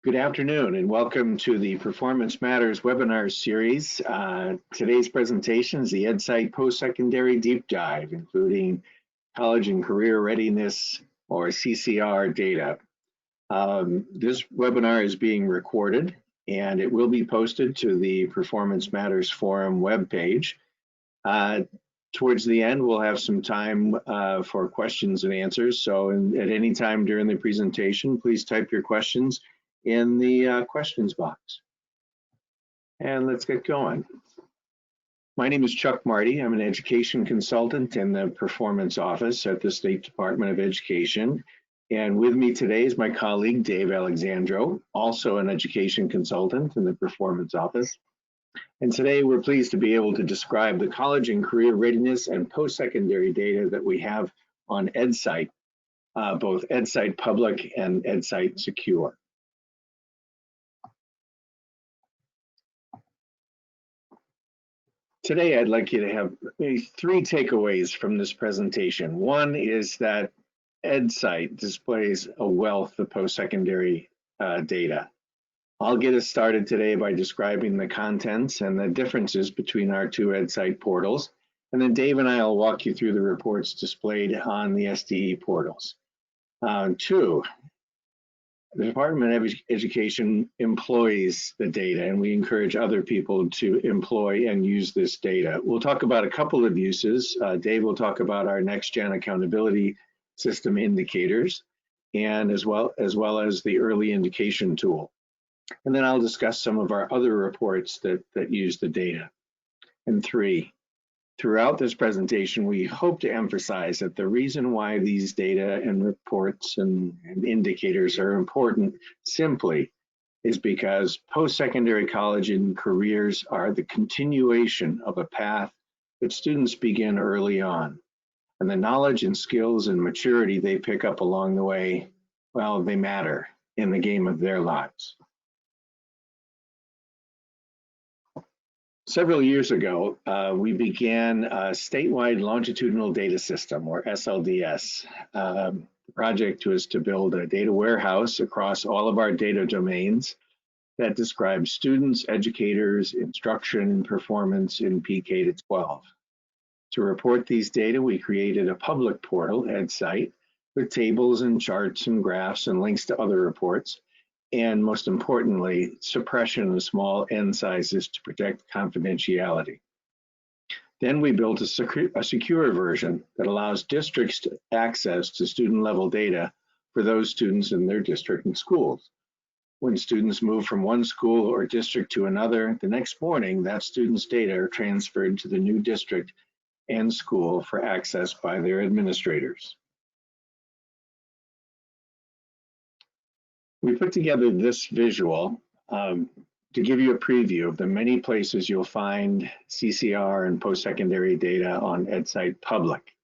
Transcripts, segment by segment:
Good afternoon and welcome to the Performance Matters webinar series. Today's presentation is the EdSite Post-Secondary Deep Dive, including college and career readiness or CCR data. This webinar is being recorded and it will be posted to the Performance Matters Forum webpage. Towards the end, we'll have some time for questions and answers. So at any time during the presentation, please type your questions in the questions box. And let's get going. My name is Chuck Marty. I'm an education consultant in the Performance Office at the State Department of Education. And with me today is my colleague, Dave Alexandro, also an education consultant in the Performance Office. And today we're pleased to be able to describe the college and career readiness and post-secondary data that we have on EdSite, both EdSite Public and EdSite Secure. Today, I'd like you to have maybe three takeaways from this presentation. One is that EdSite displays a wealth of post-secondary data. I'll get us started today by describing the contents and the differences between our two EdSite portals. And then Dave and I will walk you through the reports displayed on the SDE portals. Two, the Department of Education employs the data, and we encourage other people to employ and use this data. We'll talk about a couple of uses. Dave will talk about our next-gen accountability system indicators, and as well as the early indication tool. And then I'll discuss some of our other reports that use the data. And three, throughout this presentation, we hope to emphasize that the reason why these data and reports and indicators are important simply is because post-secondary college and careers are the continuation of a path that students begin early on. And the knowledge and skills and maturity they pick up along the way, well, they matter in the game of their lives. Several years ago, we began a statewide longitudinal data system, or SLDS. The project was to build a data warehouse across all of our data domains that describes students, educators, instruction, performance in PK to 12. To report these data, we created a public portal, EdSite, with tables and charts and graphs and links to other reports, and most importantly, suppression of small n sizes to protect confidentiality. Then we built a secure version that allows districts to access to student-level data for those students in their district and schools. When students move from one school or district to another, the next morning, that student's data are transferred to the new district and school for access by their administrators. We put together this visual to give you a preview of the many places you'll find CCR and post-secondary data on EdSite Public.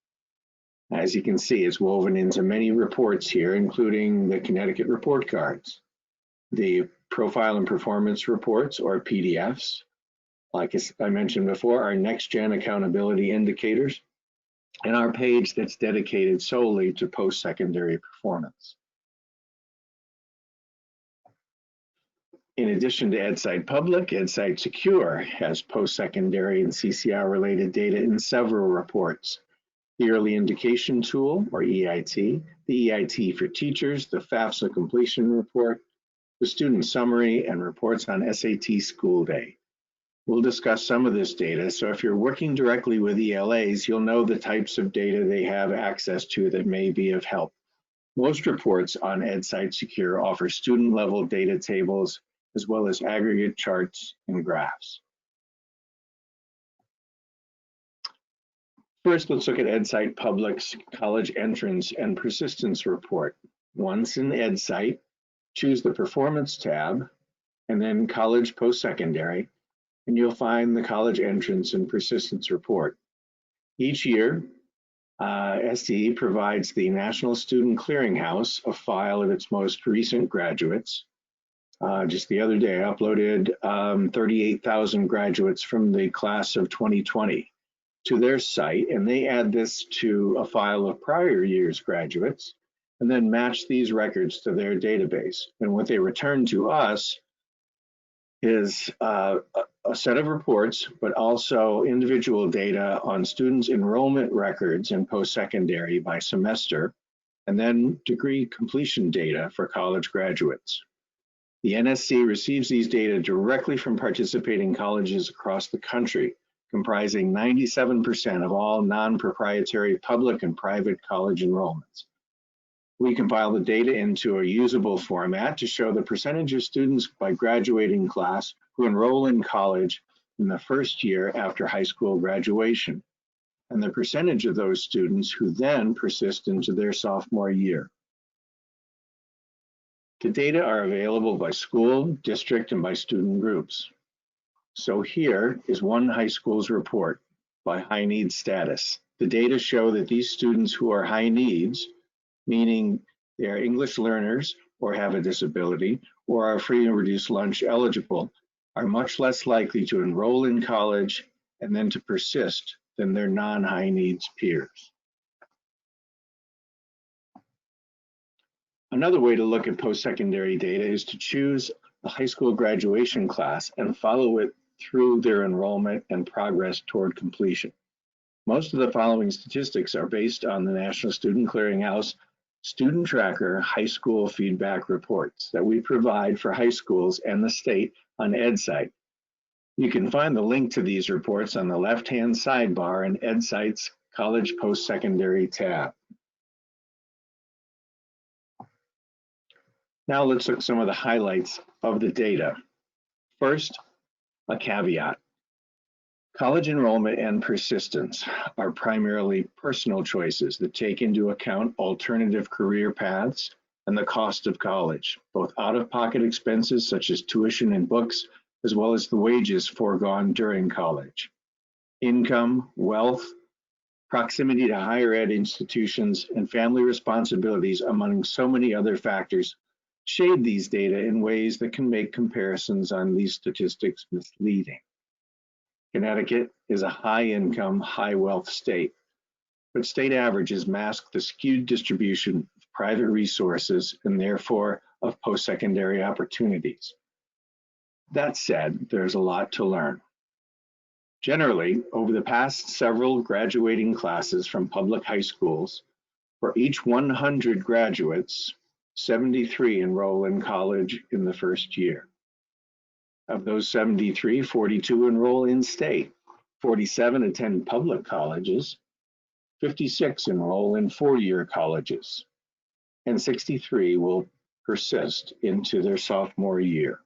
As you can see, it's woven into many reports here, including the Connecticut report cards, the profile and performance reports, or PDFs, like I mentioned before, our next-gen accountability indicators, and our page that's dedicated solely to post-secondary performance. In addition to EdSite Public, EdSite Secure has post-secondary and CCR-related data in several reports. The Early Indication Tool, or EIT, the EIT for Teachers, the FAFSA Completion Report, the Student Summary, and reports on SAT School Day. We'll discuss some of this data, so if you're working directly with ELAs, you'll know the types of data they have access to that may be of help. Most reports on EdSite Secure offer student-level data tables, as well as aggregate charts and graphs. First, let's look at EdSite Public's College Entrance and Persistence Report. Once in EdSite, choose the Performance tab, and then College Post-Secondary, and you'll find the College Entrance and Persistence Report. Each year, SDE provides the National Student Clearinghouse a file of its most recent graduates. Just the other day, I uploaded 38,000 graduates from the class of 2020 to their site, and they add this to a file of prior year's graduates, and then match these records to their database. And what they return to us is a set of reports, but also individual data on students' enrollment records in post-secondary by semester, and then degree completion data for college graduates. The NSC receives these data directly from participating colleges across the country, comprising 97% of all non-proprietary public and private college enrollments. We compile the data into a usable format to show the percentage of students by graduating class who enroll in college in the first year after high school graduation, and the percentage of those students who then persist into their sophomore year. The data are available by school, district, and by student groups. So here is one high school's report by high needs status. The data show that these students who are high needs, meaning they are English learners or have a disability or are free and reduced lunch eligible, are much less likely to enroll in college and then to persist than their non-high needs peers. Another way to look at post-secondary data is to choose a high school graduation class and follow it through their enrollment and progress toward completion. Most of the following statistics are based on the National Student Clearinghouse Student Tracker high school feedback reports that we provide for high schools and the state on EdSite. You can find the link to these reports on the left-hand sidebar in EdSite's College Post-Secondary tab. Now let's look at some of the highlights of the data. First, a caveat. College enrollment and persistence are primarily personal choices that take into account alternative career paths and the cost of college, both out-of-pocket expenses such as tuition and books, as well as the wages foregone during college. Income, wealth, proximity to higher ed institutions, and family responsibilities, among so many other factors, shade these data in ways that can make comparisons on these statistics misleading. Connecticut is a high-income, high-wealth state, but state averages mask the skewed distribution of private resources and therefore of post-secondary opportunities. That said, there's a lot to learn. Generally, over the past several graduating classes from public high schools, for each 100 graduates, 73 enroll in college in the first year. Of those 73, 42 enroll in state, 47 attend public colleges, 56 enroll in four-year colleges, and 63 will persist into their sophomore year.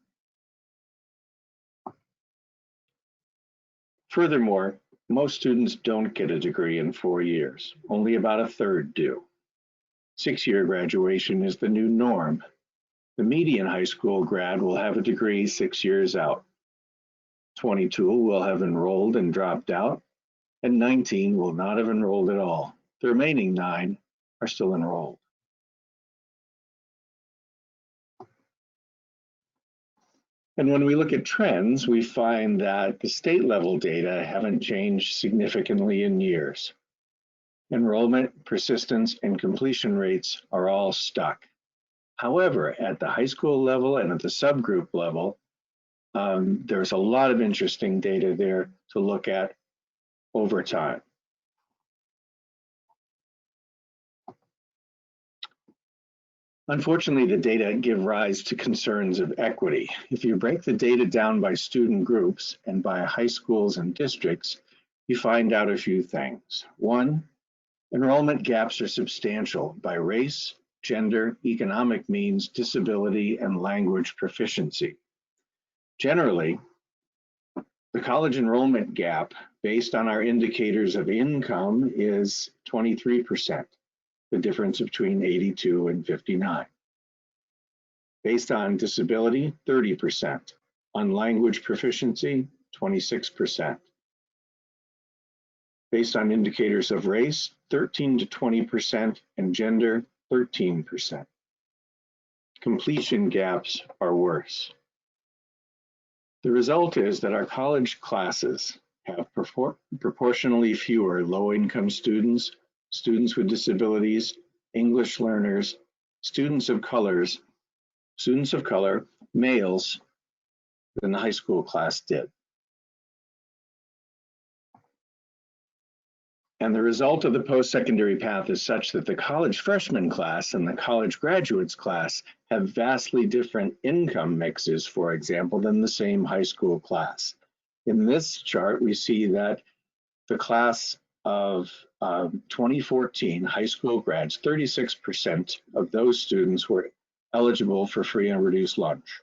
Furthermore, most students don't get a degree in 4 years. Only about a third do. 6-year graduation is the new norm. The median high school grad will have a degree 6 years out. 22 will have enrolled and dropped out, and 19 will not have enrolled at all. The remaining 9 are still enrolled. And when we look at trends, we find that the state level data haven't changed significantly in years. Enrollment, persistence, and completion rates are all stuck. However, at the high school level and at the subgroup level, there's a lot of interesting data there to look at over time. Unfortunately, the data give rise to concerns of equity. If you break the data down by student groups and by high schools and districts, you find out a few things. One, enrollment gaps are substantial by race, gender, economic means, disability, and language proficiency. Generally, the college enrollment gap based on our indicators of income is 23%, the difference between 82 and 59. Based on disability, 30%. On language proficiency, 26%. Based on indicators of race, 13 to 20%, and gender, 13%. Completion gaps are worse. The result is that our college classes have proportionally fewer low-income students, students with disabilities, English learners, students of color, males, than the high school class did. And the result of the post-secondary path is such that the college freshman class and the college graduates class have vastly different income mixes, for example, than the same high school class. In this chart, we see that the class of 2014 high school grads, 36% of those students were eligible for free and reduced lunch.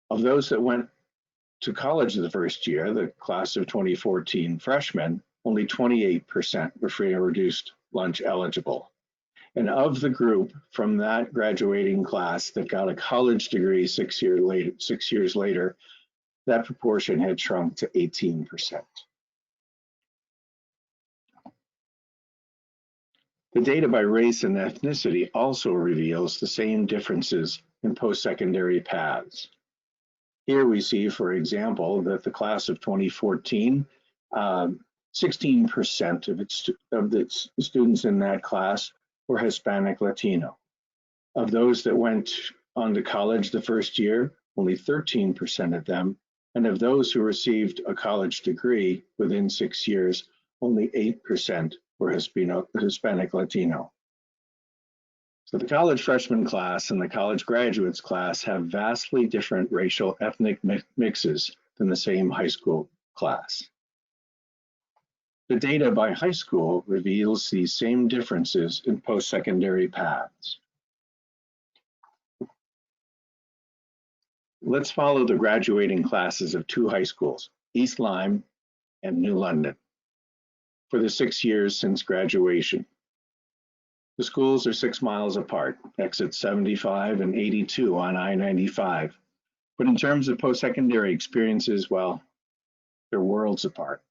Of those that went to college the first year, the class of 2014 freshmen, only 28% were free and reduced lunch eligible. And of the group from that graduating class that got a college degree 6 years later, that proportion had shrunk to 18%. The data by race and ethnicity also reveals the same differences in post-secondary paths. Here we see, for example, that the class of 2014, 16% of the students in that class were Hispanic Latino. Of those that went on to college the first year, only 13% of them, and of those who received a college degree within 6 years, only 8% were Hispanic Latino. So the college freshman class and the college graduates class have vastly different racial ethnic mixes than the same high school class. The data by high school reveals these same differences in post-secondary paths. Let's follow the graduating classes of two high schools, East Lyme and New London, for the 6 years since graduation. The schools are 6 miles apart, exits 75 and 82 on I-95. But in terms of post-secondary experiences, well, they're worlds apart.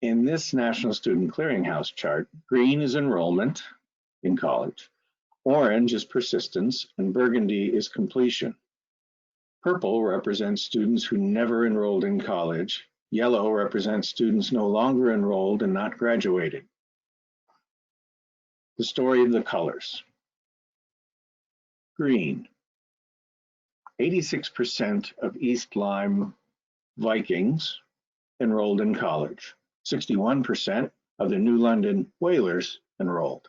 In this National Student Clearinghouse chart, green is enrollment in college, orange is persistence, and burgundy is completion. Purple represents students who never enrolled in college. Yellow represents students no longer enrolled and not graduating. The story of the colors. Green. 86% of East Lyme Vikings enrolled in college. 61% of the New London Whalers enrolled.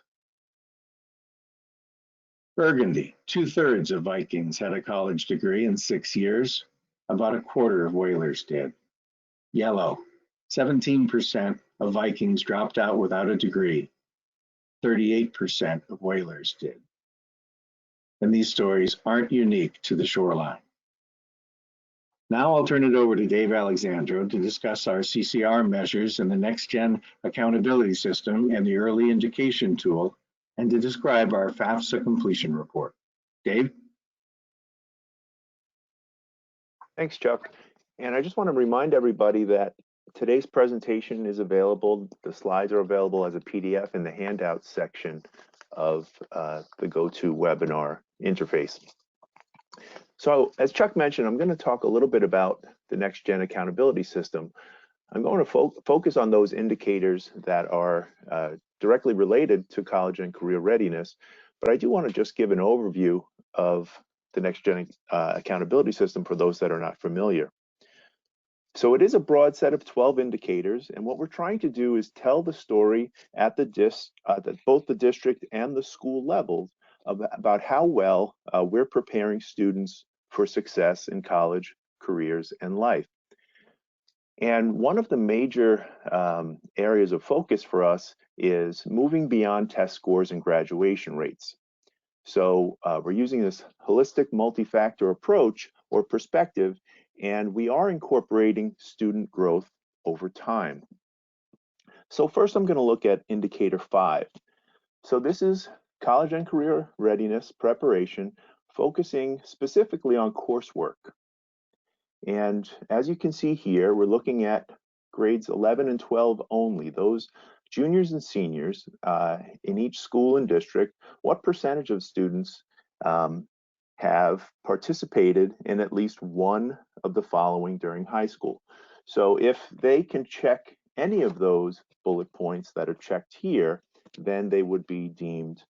Burgundy, 2/3 of Vikings had a college degree in 6 years. About a quarter of Whalers did. Yellow, 17% of Vikings dropped out without a degree. 38% of Whalers did. And these stories aren't unique to the shoreline. Now I'll turn it over to Dave Alexandro to discuss our CCR measures and the next-gen accountability system and the early indication tool, and to describe our FAFSA completion report. Dave? Thanks, Chuck. And I just want to remind everybody that today's presentation is available. The slides are available as a PDF in the handouts section of the GoToWebinar interface. So as Chuck mentioned, I'm going to talk a little bit about the next-gen accountability system. I'm going to focus on those indicators that are directly related to college and career readiness, but I do want to just give an overview of the next-gen accountability system for those that are not familiar. So it is a broad set of 12 indicators, and what we're trying to do is tell the story at both the district and the school levels about how well we're preparing students for success in college, careers, and life. And one of the major areas of focus for us is moving beyond test scores and graduation rates. So we're using this holistic multi-factor approach or perspective, and we are incorporating student growth over time. So first I'm going to look at indicator 5. So this is college and career readiness preparation, focusing specifically on coursework. And as you can see here, we're looking at grades 11 and 12 only, those juniors and seniors in each school and district. What percentage of students have participated in at least one of the following during high school? So if they can check any of those bullet points that are checked here, then they would be deemed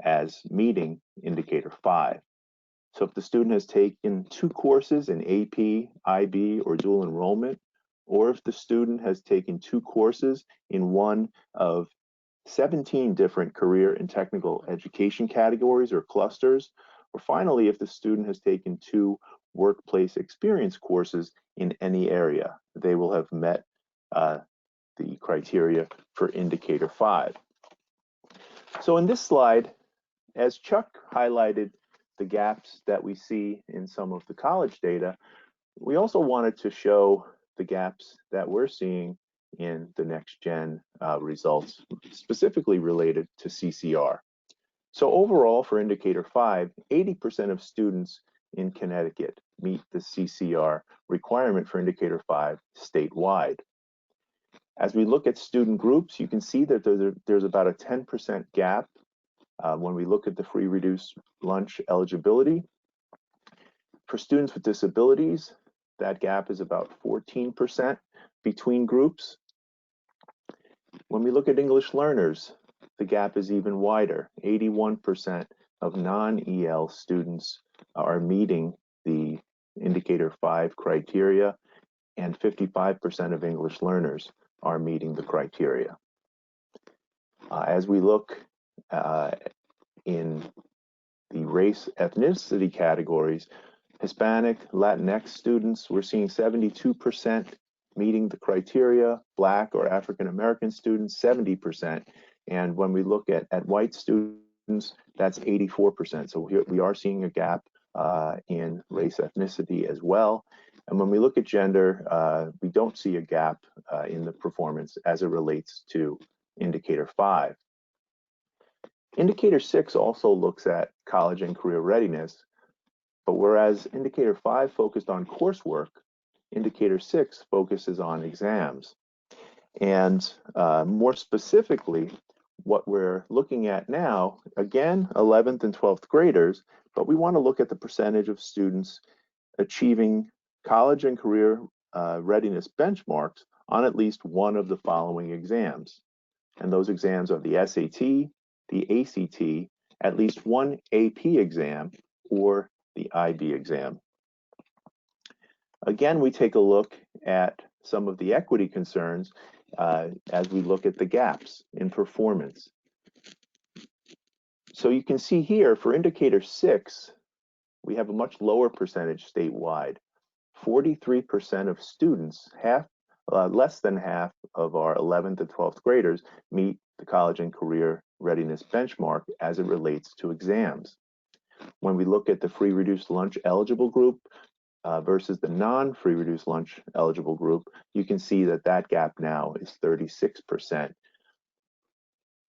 as meeting indicator 5. So if the student has taken 2 courses in AP, IB, or dual enrollment, or if the student has taken 2 courses in one of 17 different career and technical education categories or clusters, or finally, if the student has taken 2 workplace experience courses in any area, they will have met the criteria for indicator 5. So in this slide, as Chuck highlighted the gaps that we see in some of the college data, we also wanted to show the gaps that we're seeing in the next gen results, specifically related to CCR. So overall, for indicator 5, 80% of students in Connecticut meet the CCR requirement for indicator 5 statewide. As we look at student groups, you can see that there's about a 10% gap when we look at the free reduced lunch eligibility. For students with disabilities, that gap is about 14% between groups. When we look at English learners, the gap is even wider. 81% of non-EL students are meeting the indicator 5 criteria, and 55% of English learners are meeting the criteria. As we look in the race ethnicity categories, Hispanic, Latinx students, we're seeing 72% meeting the criteria, Black or African American students, 70%. And when we look at white students, that's 84%. So we are seeing a gap in race ethnicity as well. And when we look at gender, we don't see a gap in the performance as it relates to indicator 5. Indicator 6 also looks at college and career readiness, but whereas indicator 5 focused on coursework, indicator 6 focuses on exams. And more specifically, what we're looking at now, again, 11th and 12th graders, but we want to look at the percentage of students achieving college and career readiness benchmarks on at least one of the following exams. And those exams are the SAT, the ACT, at least one AP exam, or the IB exam. Again, we take a look at some of the equity concerns as we look at the gaps in performance. So you can see here for indicator 6, we have a much lower percentage statewide. 43% of students, less than half of our 11th and 12th graders, meet the college and career readiness benchmark as it relates to exams. When we look at the free reduced lunch eligible group versus the non-free reduced lunch eligible group, you can see that that gap now is 36%.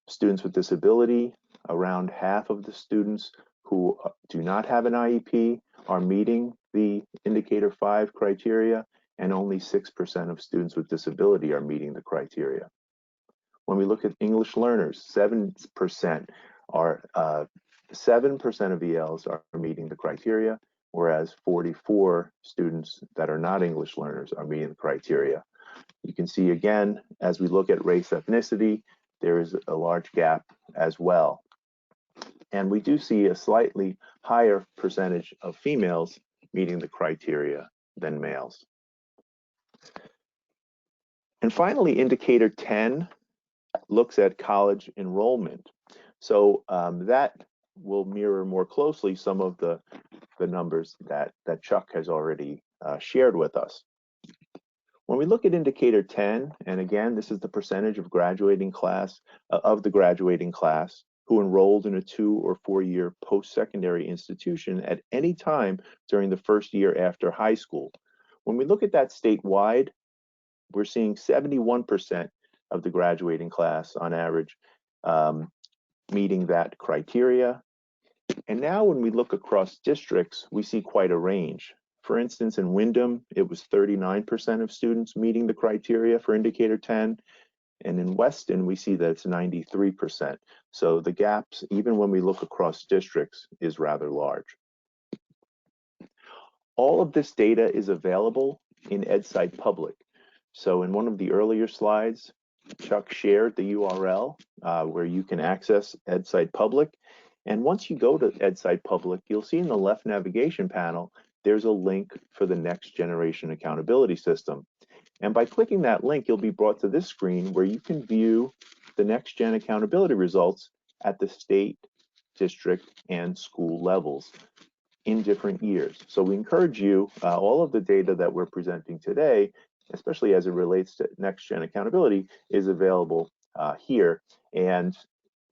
Students with disability, around half of the students who do not have an IEP are meeting the indicator 5 criteria, and only 6% of students with disability are meeting the criteria. When we look at English learners, 7% of ELs are meeting the criteria, whereas 44 students that are not English learners are meeting the criteria. You can see again, as we look at race ethnicity, there is a large gap as well. And we do see a slightly higher percentage of females meeting the criteria than males. And finally, indicator 10 looks at college enrollment. So that will mirror more closely some of the numbers that Chuck has already shared with us. When we look at indicator 10, and again, this is the percentage of graduating class, of the graduating class who enrolled in a 2 or 4 year post-secondary institution at any time during the first year after high school. When we look at that statewide, we're seeing 71% of the graduating class on average meeting that criteria. And now when we look across districts, we see quite a range. For instance, in Windham, it was 39% of students meeting the criteria for indicator 10. And in Weston, we see that it's 93%. So the gaps, even when we look across districts, is rather large. All of this data is available in EdSite Public. So in one of the earlier slides, Chuck shared the URL where you can access EdSite Public. And once you go to EdSite Public, you'll see in the left navigation panel, there's a link for the Next Generation Accountability System. And by clicking that link, you'll be brought to this screen where you can view the Next Gen accountability results at the state, district, and school levels in different years. So we encourage you, all of the data that we're presenting today, especially as it relates to Next Gen accountability, is available here. And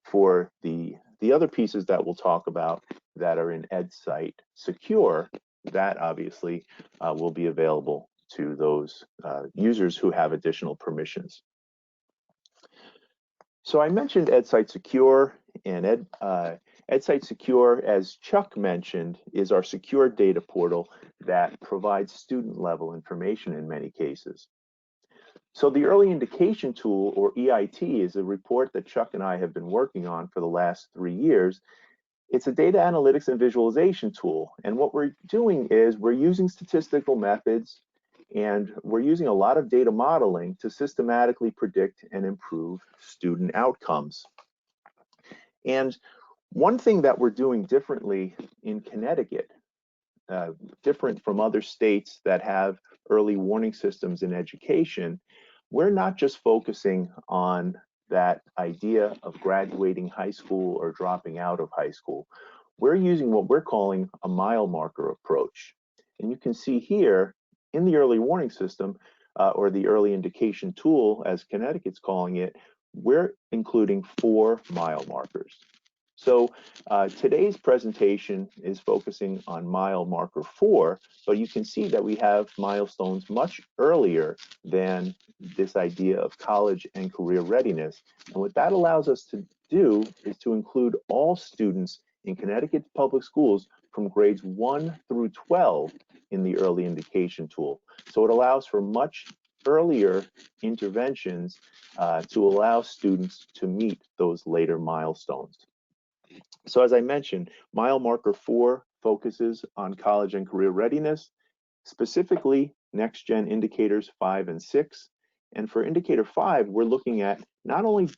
for the other pieces that we'll talk about that are in EdSite Secure, that obviously will be available to those users who have additional permissions. So I mentioned EdSite Secure, and EdSite Secure, as Chuck mentioned, is our secure data portal that provides student-level information in many cases. So the Early Indication Tool, or EIT, is a report that Chuck and I have been working on for the last 3 years. It's a data analytics and visualization tool. And what we're doing is we're using statistical methods and we're using a lot of data modeling to systematically predict and improve student outcomes. And one thing that we're doing differently in Connecticut, different from other states that have early warning systems in education, we're not just focusing on that idea of graduating high school or dropping out of high school. We're using what we're calling a mile marker approach. And you can see here in the early warning system, or the early indication tool, as Connecticut's calling it, we're including 4 mile markers. So today's presentation is focusing on mile marker 4, but you can see that we have milestones much earlier than this idea of college and career readiness. And what that allows us to do is to include all students in Connecticut public schools from grades 1 through 12 in the early indication tool. So it allows for much earlier interventions to allow students to meet those later milestones. So as I mentioned, mile marker 4 focuses on college and career readiness, specifically Next Gen indicators 5 and 6. And for indicator 5, we're looking at not only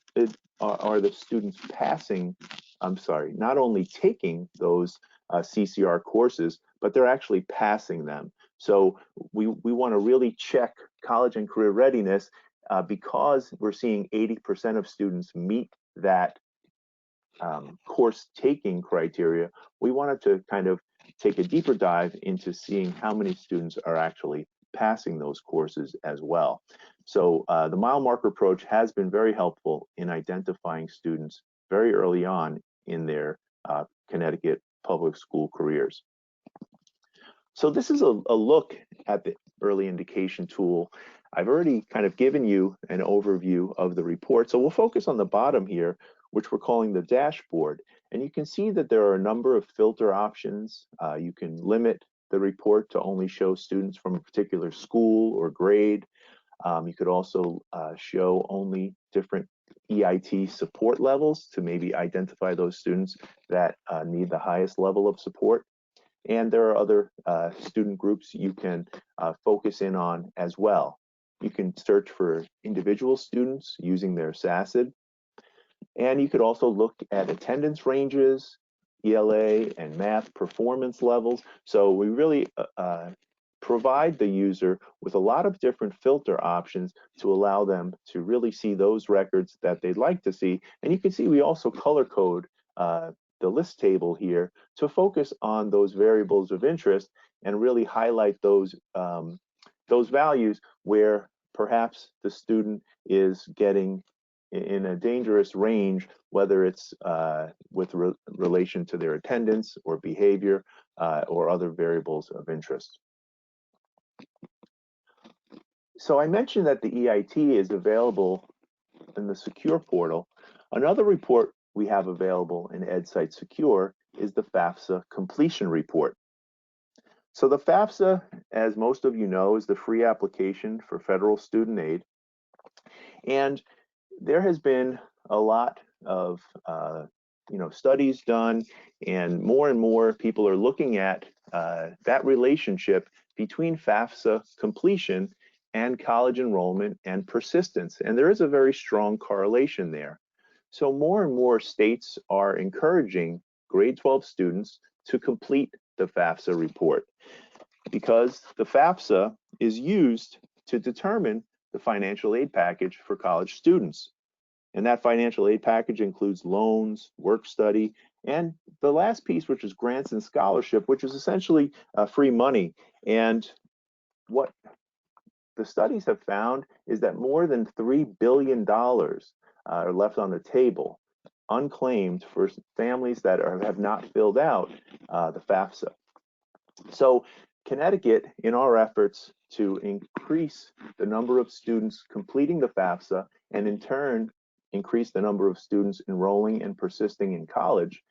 are the students not only taking those CCR courses, but they're actually passing them. So we want to really check college and career readiness because we're seeing 80% of students meet that course taking criteria. We wanted to kind of take a deeper dive into seeing how many students are actually passing those courses as well. So the mile marker approach has been very helpful in identifying students very early on in their Connecticut public school careers. So this is a look at the early indication tool. I've already kind of given you an overview of the report. So we'll focus on the bottom here, which we're calling the dashboard. And you can see that there are a number of filter options. You can limit the report to only show students from a particular school or grade. You could also show only different EIT support levels to maybe identify those students that need the highest level of support. And there are other student groups you can focus in on as well. You can search for individual students using their SACID. And you could also look at attendance ranges, ELA and math performance levels. So we really provide the user with a lot of different filter options to allow them to really see those records that they'd like to see. And you can see we also color code the list table here to focus on those variables of interest and really highlight those values where perhaps the student is getting in a dangerous range, whether it's with relation to their attendance or behavior or other variables of interest. So I mentioned that the EIT is available in the Secure portal. Another report we have available in EdSite Secure is the FAFSA completion report. So the FAFSA, as most of you know, is the free application for federal student aid. And there has been a lot of studies done, and more people are looking at that relationship between FAFSA completion and college enrollment and persistence. And there is a very strong correlation there. So more and more states are encouraging grade 12 students to complete the FAFSA report, because the FAFSA is used to determine the financial aid package for college students. And that financial aid package includes loans, work study, and the last piece, which is grants and scholarship, which is essentially free money. And what the studies have found is that more than $3 billion are left on the table, unclaimed, for families that have not filled out the FAFSA. So Connecticut, in our efforts to increase the number of students completing the FAFSA, and in turn increase the number of students enrolling and persisting in college,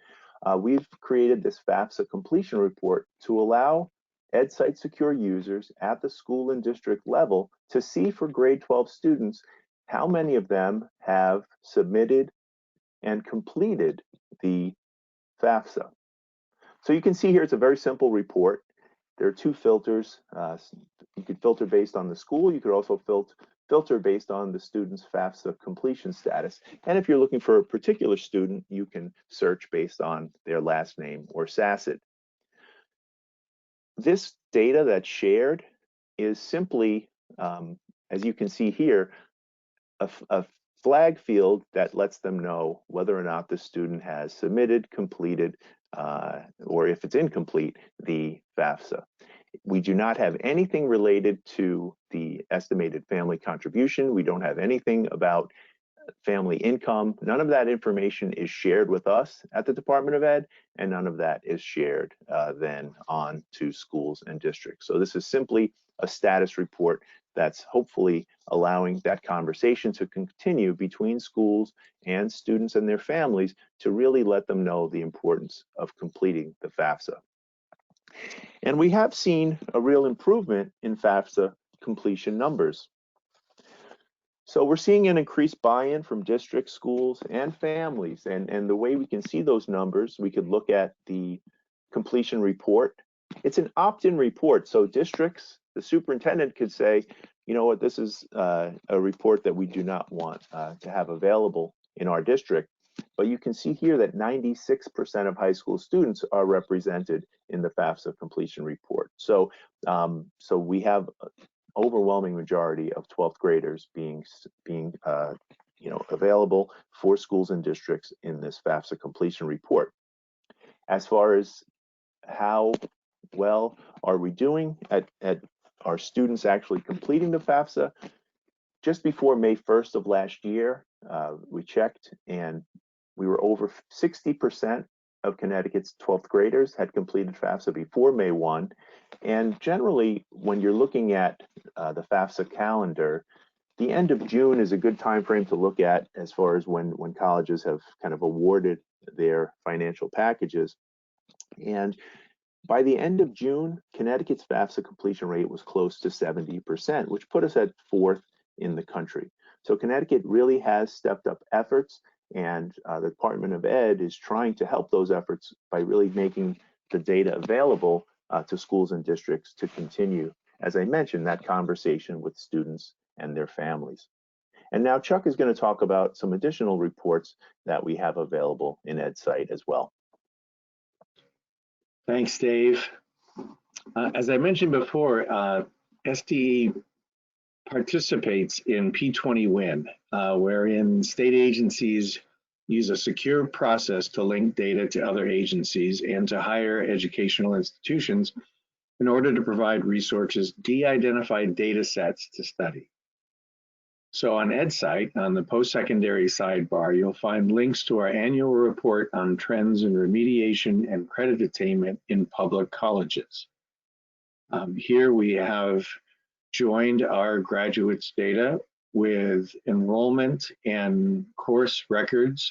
we've created this FAFSA completion report to allow EdSite Secure users at the school and district level to see for grade 12 students how many of them have submitted and completed the FAFSA. So you can see here it's a very simple report. There are two filters. You could filter based on the school. You could also filter based on the student's FAFSA completion status. And if you're looking for a particular student, you can search based on their last name or SACID. This data that's shared is simply, as you can see here, a flag field that lets them know whether or not the student has submitted, completed, or if it's incomplete, the FAFSA. We do not have anything related to the estimated family contribution. We don't have anything about family income. None of that information is shared with us at the Department of Ed, and none of that is shared then on to schools and districts. So this is simply a status report that's hopefully allowing that conversation to continue between schools and students and their families to really let them know the importance of completing the FAFSA. And we have seen a real improvement in FAFSA completion numbers. So we're seeing an increased buy-in from districts, schools, and families. And the way we can see those numbers, we could look at the completion report. It's an opt-in report. So districts, the superintendent could say, you know what, this is a report that we do not want to have available in our district. But you can see here that 96% of high school students are represented in the FAFSA completion report. So, so we have overwhelming majority of 12th graders being available for schools and districts in this FAFSA completion report. As far as how well are we doing at our students actually completing the FAFSA, just before May 1st of last year, we checked and we were over 60% of Connecticut's 12th graders had completed FAFSA before May 1. And generally, when you're looking at the FAFSA calendar, the end of June is a good time frame to look at as far as when colleges have kind of awarded their financial packages. And by the end of June, Connecticut's FAFSA completion rate was close to 70%, which put us at 4th in the country. So Connecticut really has stepped up efforts, and the Department of Ed is trying to help those efforts by really making the data available to schools and districts to continue, as I mentioned, that conversation with students and their families. And now Chuck is going to talk about some additional reports that we have available in EdSite as well. Thanks, Dave. As I mentioned before, SDE participates in P20Win, wherein state agencies use a secure process to link data to other agencies and to higher educational institutions in order to provide resources, de-identified data sets to study. So on EdSite, on the post-secondary sidebar, you'll find links to our annual report on trends in remediation and credit attainment in public colleges. Here we have joined our graduates' data with enrollment and course records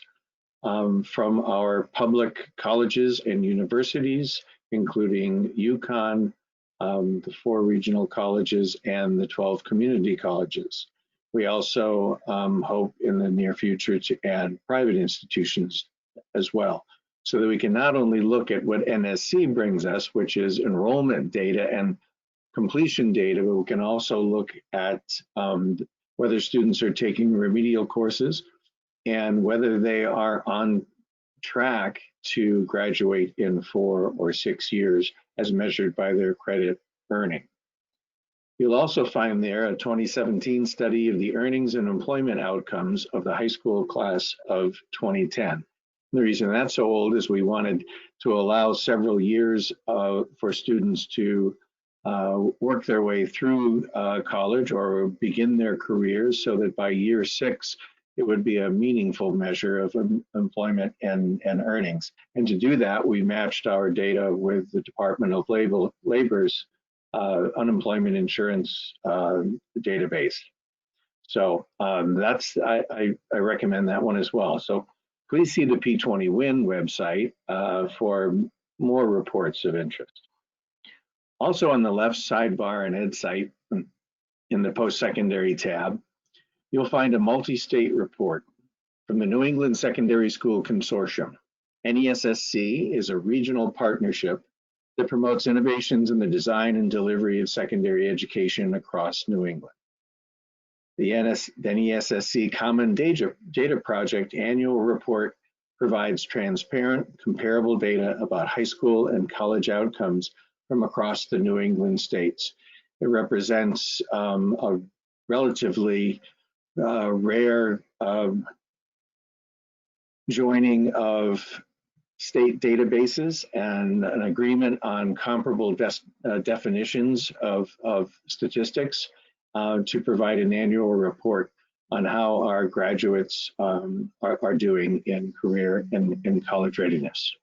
from our public colleges and universities, including UConn, the 4 regional colleges, and the 12 community colleges. We also hope in the near future to add private institutions as well, so that we can not only look at what NSC brings us, which is enrollment data and completion data, but we can also look at whether students are taking remedial courses and whether they are on track to graduate in 4 or 6 years as measured by their credit earning. You'll also find there a 2017 study of the earnings and employment outcomes of the high school class of 2010. The reason that's so old is we wanted to allow several years for students to work their way through college or begin their careers, so that by year 6, it would be a meaningful measure of employment and earnings. And to do that, we matched our data with the Department of Labor's unemployment insurance database. So I recommend that one as well. So please see the P20Win website for more reports of interest. Also on the left sidebar in EdSite, in the post-secondary tab, you'll find a multi-state report from the New England Secondary School Consortium. NESSC is a regional partnership that promotes innovations in the design and delivery of secondary education across New England. The NESSC Common Data Project annual report provides transparent, comparable data about high school and college outcomes from across the New England states. It represents a relatively rare joining of state databases and an agreement on comparable definitions of statistics to provide an annual report on how our graduates are doing in career and in college readiness.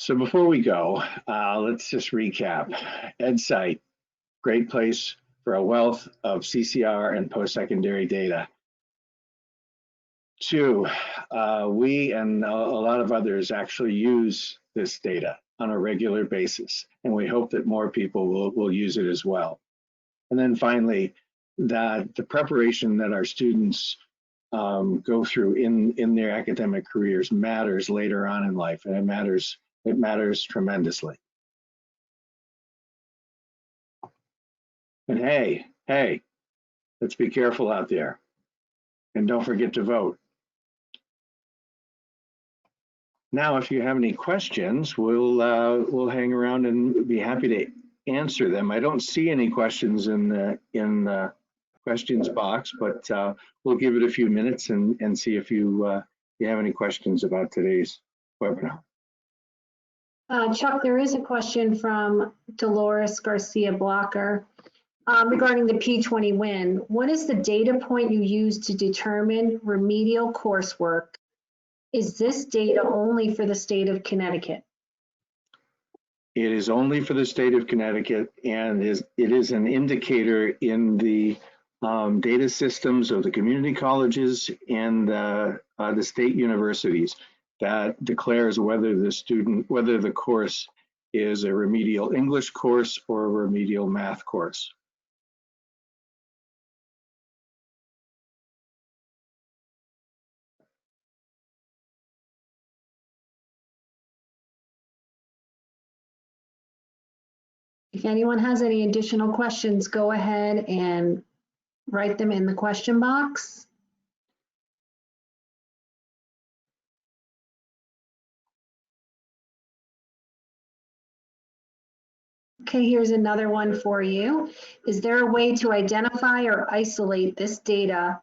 So before we go, let's just recap. EdSite, great place for a wealth of CCR and post-secondary data. 2, we and a lot of others actually use this data on a regular basis, and we hope that more people will use it as well. And then finally, that the preparation that our students go through in their academic careers matters later on in life, and it matters tremendously. And hey, let's be careful out there, and don't forget to vote. Now, if you have any questions, we'll hang around and be happy to answer them. I don't see any questions in the questions box, but we'll give it a few minutes and see if you have any questions about today's webinar. Chuck, there is a question from Dolores Garcia Blocker regarding the P20Win. What is the data point you use to determine remedial coursework? Is this data only for the state of Connecticut? It is only for the state of Connecticut, and it is an indicator in the data systems of the community colleges and the state universities that declares whether the course is a remedial English course or a remedial math course. If anyone has any additional questions, go ahead and write them in the question box. Okay, here's another one for you. Is there a way to identify or isolate this data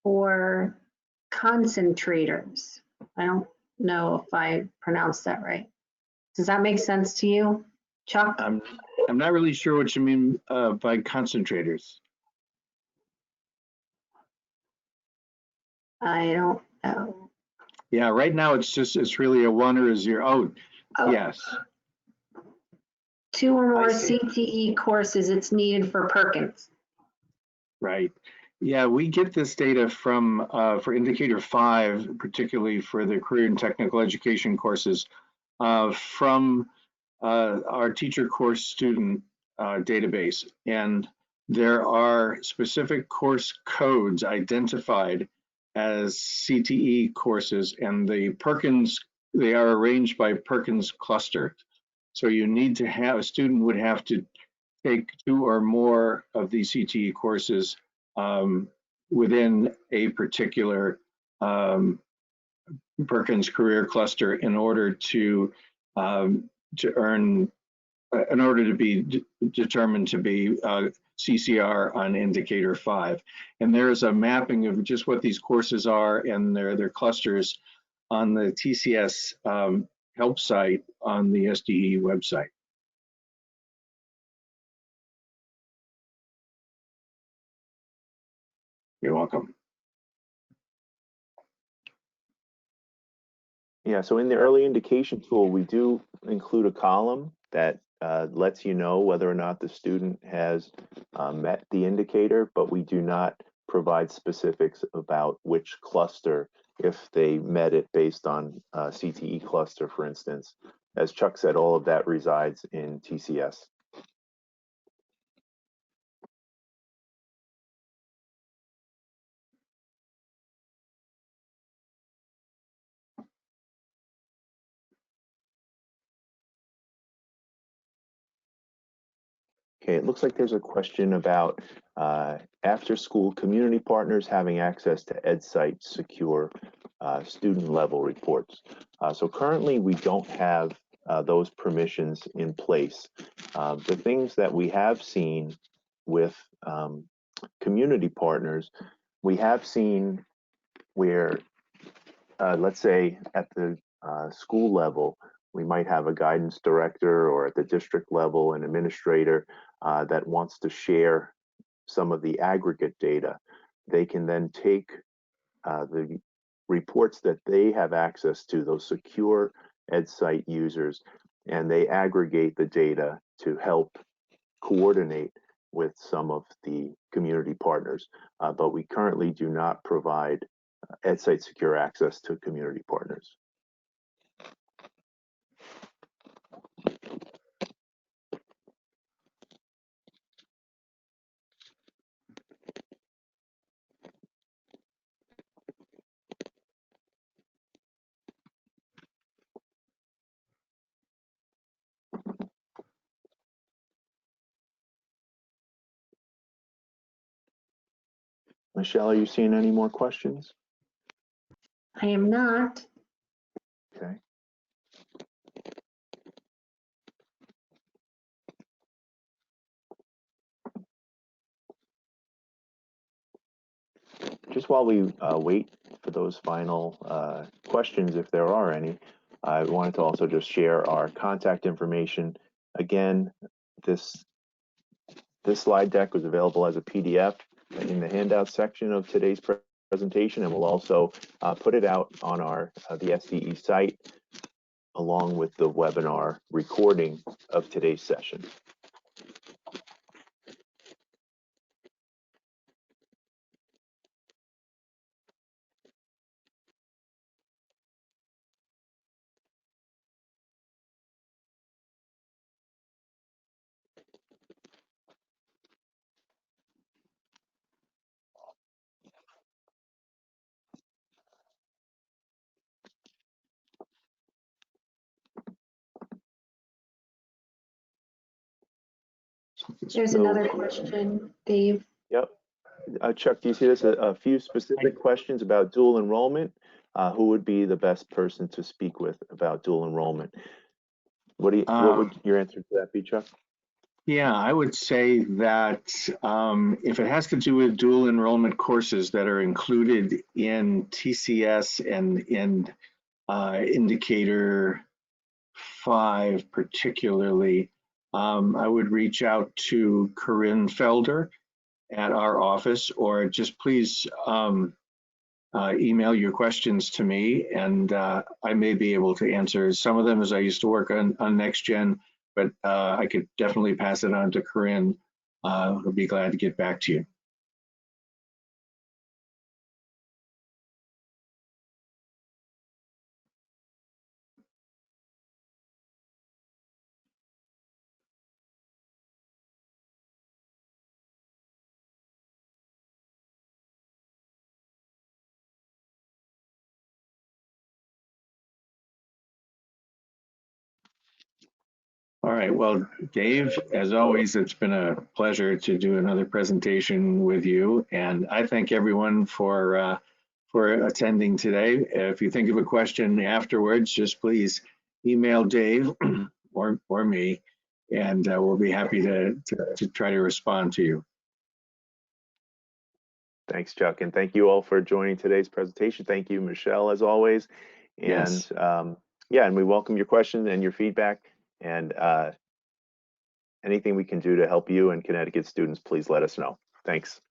for concentrators? I don't know if I pronounced that right. Does that make sense to you, Chuck? I'm not really sure what you mean by concentrators. I don't know. Yeah, right now it's really a 1 or a 0. Oh, yes. 2 or more CTE courses it's needed for Perkins. Right. Yeah, we get this data from for indicator 5, particularly for the career and technical education courses, from our teacher course student database. And there are specific course codes identified as CTE courses, and the Perkins they are arranged by Perkins cluster. So you need to have, a student would have to take 2 or more of these CTE courses within a particular Perkins career cluster in order to earn, in order to be determined to be CCR on indicator 5. And there is a mapping of just what these courses are and their clusters on the TCS help site on the SDE website. You're welcome. Yeah, so in the early indication tool, we do include a column that lets you know whether or not the student has met the indicator, but we do not provide specifics about which cluster, if they met it based on CTE cluster, for instance. As Chuck said, all of that resides in TCS. Okay, it looks like there's a question about after-school community partners having access to EdSite secure student-level reports. So currently, we don't have those permissions in place. The things that we have seen with community partners, we have seen where, let's say at the school level, we might have a guidance director, or at the district level, an administrator that wants to share some of the aggregate data. They can then take the reports that they have access to, those secure EdSite users, and they aggregate the data to help coordinate with some of the community partners. But we currently do not provide EdSite secure access to community partners. Michelle, are you seeing any more questions? I am not. Okay. Just while we wait for those final questions, if there are any, I wanted to also just share our contact information. Again, this slide deck was available as a PDF in the handout section of today's presentation, and we'll also put it out on our the SDE site along with the webinar recording of today's session. There's another question, Dave. Yep. Chuck, do you see this? A few specific questions about dual enrollment. Who would be the best person to speak with about dual enrollment? What would your answer to that be, Chuck? Yeah, I would say that if it has to do with dual enrollment courses that are included in TCS and in Indicator 5 particularly, I would reach out to Corinne Felder at our office, or just please email your questions to me, and I may be able to answer some of them, as I used to work on NextGen, but I could definitely pass it on to Corinne. I'll be glad to get back to you. right. Well, Dave, as always, it's been a pleasure to do another presentation with you. And I thank everyone for attending today. If you think of a question afterwards, just please email Dave or me, and we'll be happy to try to respond to you. Thanks, Chuck, and thank you all for joining today's presentation. Thank you, Michelle, as always. And Yes. yeah, and we welcome your questions and your feedback, and anything we can do to help you and Connecticut students, please let us know. Thanks.